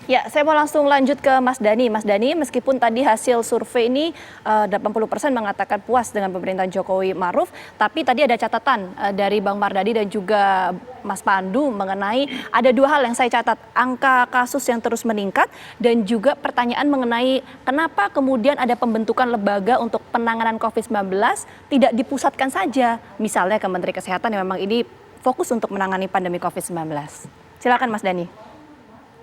Ya, saya mau langsung lanjut ke Mas Dani. Mas Dani, meskipun tadi hasil survei ini 80% mengatakan puas dengan pemerintahan Jokowi Maruf, tapi tadi ada catatan dari Bang Mardhani dan juga Mas Pandu mengenai ada dua hal yang saya catat. Angka kasus yang terus meningkat dan juga pertanyaan mengenai kenapa kemudian ada pembentukan lembaga untuk penanganan COVID-19 tidak dipusatkan saja. Misalnya ke Menteri Kesehatan yang memang ini fokus untuk menangani pandemi COVID-19. Silakan Mas Dani.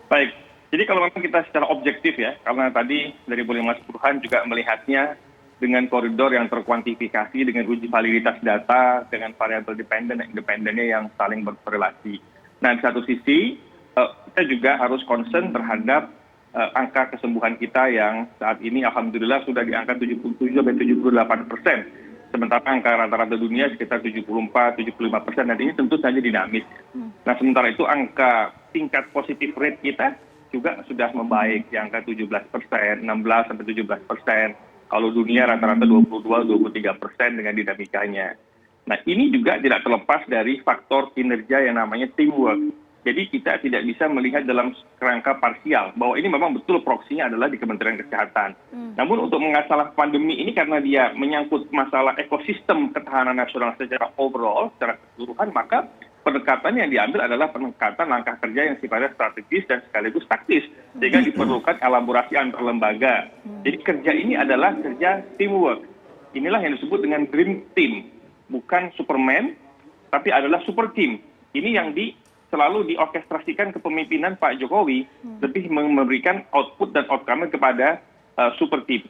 Baik, jadi kalau memang kita secara objektif ya, karena tadi dari Mas Burhan juga melihatnya dengan koridor yang terkuantifikasi, dengan uji validitas data, dengan variabel dependen dan independennya yang saling berkorelasi. Nah, di satu sisi, kita juga harus concern terhadap angka kesembuhan kita yang saat ini alhamdulillah sudah di angka 77-78%. Sementara angka rata-rata dunia sekitar 74-75%, dan ini tentu saja dinamis. Nah, sementara itu angka tingkat positif rate kita juga sudah membaik, di angka 17%, 16-17%. Kalau dunia rata-rata 22-23% dengan dinamikanya. Nah, ini juga tidak terlepas dari faktor kinerja yang namanya teamwork. Jadi kita tidak bisa melihat dalam kerangka parsial bahwa ini memang betul proksinya adalah di Kementerian Kesehatan. Namun untuk mengasalah pandemi ini karena dia menyangkut masalah ekosistem ketahanan nasional secara overall, secara keseluruhan, maka pendekatan yang diambil adalah pendekatan langkah kerja yang sifatnya strategis dan sekaligus taktis, sehingga diperlukan elaborasi antar lembaga. Jadi kerja ini adalah kerja teamwork. Inilah yang disebut dengan dream team, bukan Superman, tapi adalah super team. Ini yang selalu diorkestrasikan kepemimpinan Pak Jokowi, lebih memberikan output dan outcome kepada super team.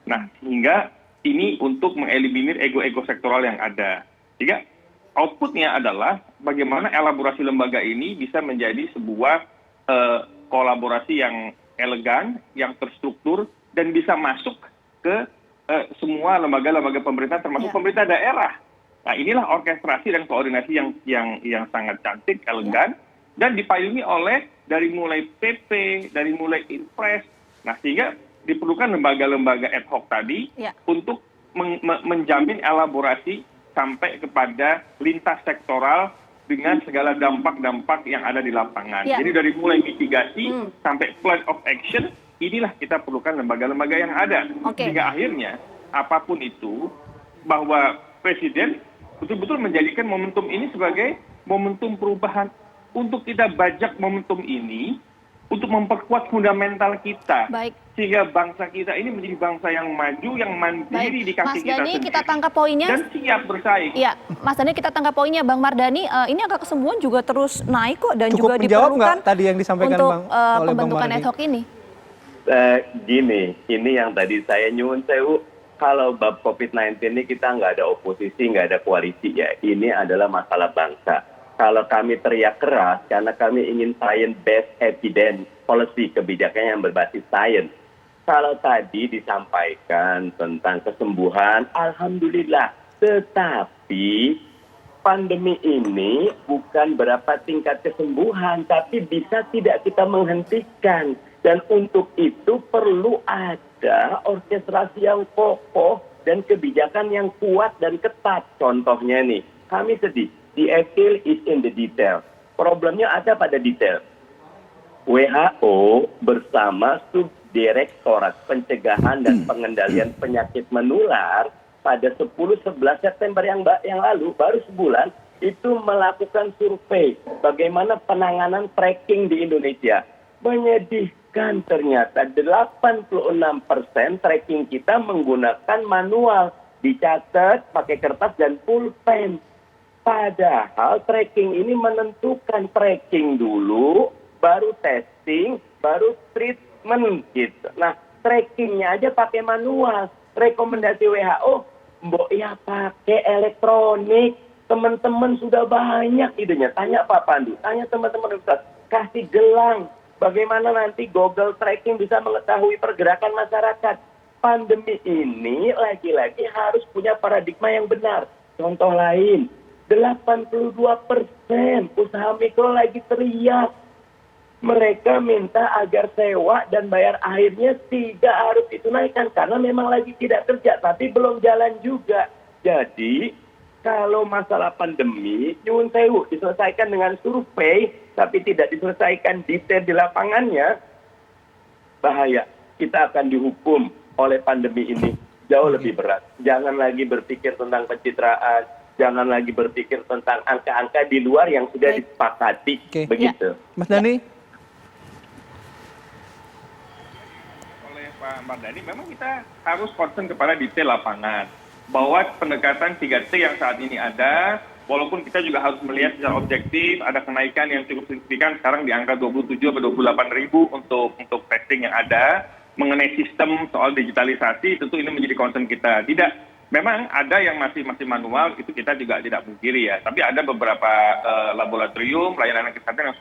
Nah, sehingga ini untuk mengeliminir ego-ego sektoral yang ada. Sehingga outputnya adalah bagaimana elaborasi lembaga ini bisa menjadi sebuah kolaborasi yang elegan, yang terstruktur, dan bisa masuk ke semua lembaga-lembaga pemerintah, termasuk pemerintah daerah. Nah, inilah orkestrasi dan koordinasi yang sangat cantik, elegan, dan dipayungi oleh dari mulai PP, dari mulai Inpres. Nah, sehingga diperlukan lembaga-lembaga ad hoc tadi untuk menjamin elaborasi sampai kepada lintas sektoral dengan segala dampak-dampak yang ada di lapangan. Jadi dari mulai mitigasi sampai plan of action, inilah kita perlukan lembaga-lembaga yang ada. Sehingga akhirnya apapun itu, bahwa Presiden betul-betul menjadikan momentum ini sebagai momentum perubahan untuk kita bajak momentum ini untuk memperkuat fundamental kita. Sehingga bangsa kita ini menjadi bangsa yang maju, yang mandiri di kaki kita sendiri. Kita tangkap poinnya. Dan siap bersaing. Iya, Mas Dani, kita tangkap poinnya. Bang Mardhani, ini angka kesembuhan juga terus naik kok dan cukup juga diperlukan tadi yang disampaikan untuk oleh pembentukan ad hoc ini. Gini, ini yang tadi saya nyuwun sewu, kalau bab COVID-19 ini kita nggak ada oposisi, nggak ada koalisi ya. Ini adalah masalah bangsa. Kalau kami teriak keras karena kami ingin science-based evidence policy, kebijakan yang berbasis sains. Kalau tadi disampaikan tentang kesembuhan, alhamdulillah. Tetapi pandemi ini bukan berapa tingkat kesembuhan, tapi bisa tidak kita menghentikan. Dan untuk itu perlu ada orkestrasi yang kokoh dan kebijakan yang kuat dan ketat. Contohnya nih, kami sedih. The evil is in the detail. Problemnya ada pada detail. WHO bersama Subdirektorat Pencegahan dan Pengendalian Penyakit Menular pada 10-11 September yang lalu, baru sebulan, itu melakukan survei bagaimana penanganan tracking di Indonesia. Menyedihkan ternyata 86% tracking kita menggunakan manual, dicatat pakai kertas dan pulpen. Padahal tracking ini menentukan tracking dulu, baru testing, baru treatment gitu. Nah, trackingnya aja pakai manual. Rekomendasi WHO, mbok ya pakai elektronik. Teman-teman sudah banyak idenya. Tanya Pak Pandu, tanya teman-teman Ustaz, kasih gelang. Bagaimana nanti Google tracking bisa mengetahui pergerakan masyarakat. Pandemi ini lagi-lagi harus punya paradigma yang benar. Contoh lain, 82% usaha mikro lagi teriak. Mereka minta agar sewa dan bayar airnya tidak harus ditunaikan karena memang lagi tidak kerja, tapi belum jalan juga. Jadi kalau masalah pandemi, nyuwun sewu, diselesaikan dengan survei, tapi tidak diselesaikan detail di lapangannya, bahaya. Kita akan dihukum oleh pandemi ini jauh lebih berat. Jangan lagi berpikir tentang pencitraan, jangan lagi berpikir tentang angka-angka di luar yang sudah disepakati. Begitu. Mas Dhani? Oleh Pak Mardhani, memang kita harus concern kepada detail lapangan. Bahwa pendekatan 3T yang saat ini ada, walaupun kita juga harus melihat secara objektif, ada kenaikan yang cukup signifikan sekarang di angka 27 atau 28 ribu untuk testing yang ada. Mengenai sistem soal digitalisasi, tentu ini menjadi concern kita. Tidak, memang ada yang masih manual, itu kita juga tidak pungkiri ya. Tapi ada beberapa laboratorium, layanan kesehatan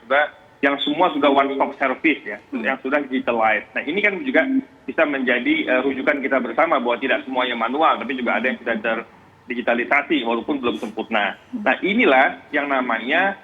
yang semua sudah one stop service ya, yang sudah digitalized. Nah ini kan juga bisa menjadi rujukan kita bersama bahwa tidak semuanya manual, tapi juga ada yang sudah terdigitalisasi walaupun belum sempurna. Nah inilah yang namanya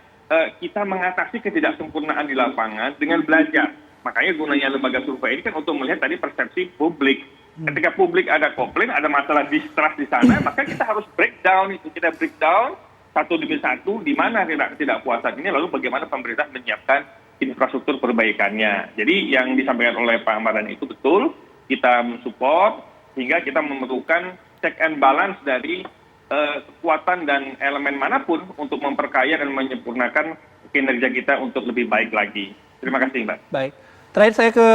kita mengatasi ketidaksempurnaan di lapangan dengan belajar. Makanya gunanya lembaga survei ini kan untuk melihat tadi persepsi publik. Ketika publik ada komplain, ada masalah distrust di sana, maka kita harus breakdown itu. Kita breakdown satu demi satu di mana ketidakpuasan ini, lalu bagaimana pemerintah menyiapkan infrastruktur perbaikannya. Jadi yang disampaikan oleh Pak Mardhani itu betul, kita mensupport sehingga kita memerlukan check and balance dari kekuatan dan elemen manapun untuk memperkaya dan menyempurnakan kinerja kita untuk lebih baik lagi. Terima kasih, Mbak. Baik. Terakhir saya ke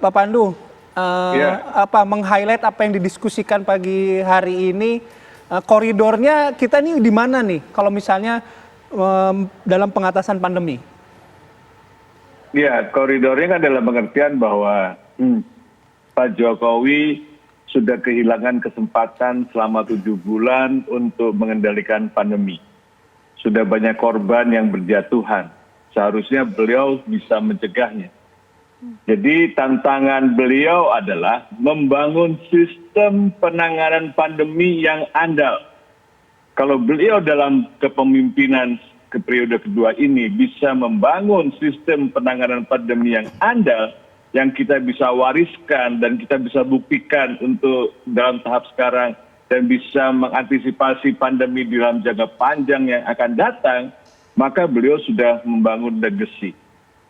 Pak Pandu. Meng-highlight apa yang didiskusikan pagi hari ini, koridornya kita nih di mana nih kalau misalnya dalam pengatasan pandemi? Ya, koridornya kan dalam pengertian bahwa Pak Jokowi sudah kehilangan kesempatan selama 7 bulan untuk mengendalikan pandemi. Sudah banyak korban yang berjatuhan. Seharusnya beliau bisa mencegahnya. Jadi tantangan beliau adalah membangun sistem penanganan pandemi yang andal. Kalau beliau dalam kepemimpinan ke periode kedua ini bisa membangun sistem penanganan pandemi yang andal, yang kita bisa wariskan dan kita bisa buktikan untuk dalam tahap sekarang dan bisa mengantisipasi pandemi dalam jangka panjang yang akan datang, maka beliau sudah membangun legacy.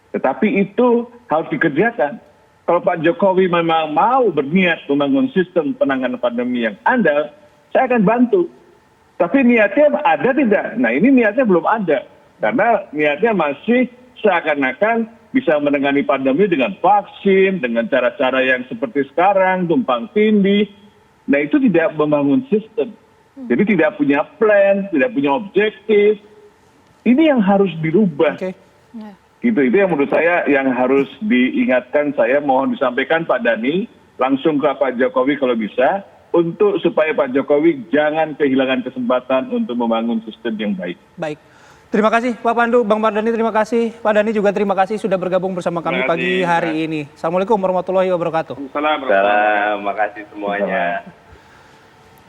Tetapi itu harus dikerjakan. Kalau Pak Jokowi memang mau berniat membangun sistem penanganan pandemi yang andal, saya akan bantu. Tapi niatnya ada tidak? Nah ini niatnya belum ada. Karena niatnya masih seakan-akan bisa menangani pandemi dengan vaksin, dengan cara-cara yang seperti sekarang, tumpang tindih. Nah itu tidak membangun sistem. Jadi tidak punya plan, tidak punya objektif. Ini yang harus dirubah. Itu yang menurut saya yang harus diingatkan. Saya mohon disampaikan Pak Dhani langsung ke Pak Jokowi kalau bisa, untuk supaya Pak Jokowi jangan kehilangan kesempatan untuk membangun sistem yang baik. Baik. Terima kasih Pak Pandu, Bang Mardhani terima kasih, Pak Dhani juga terima kasih sudah bergabung bersama kami pagi hari ini. Assalamualaikum warahmatullahi wabarakatuh. Assalamualaikum. Terima kasih semuanya.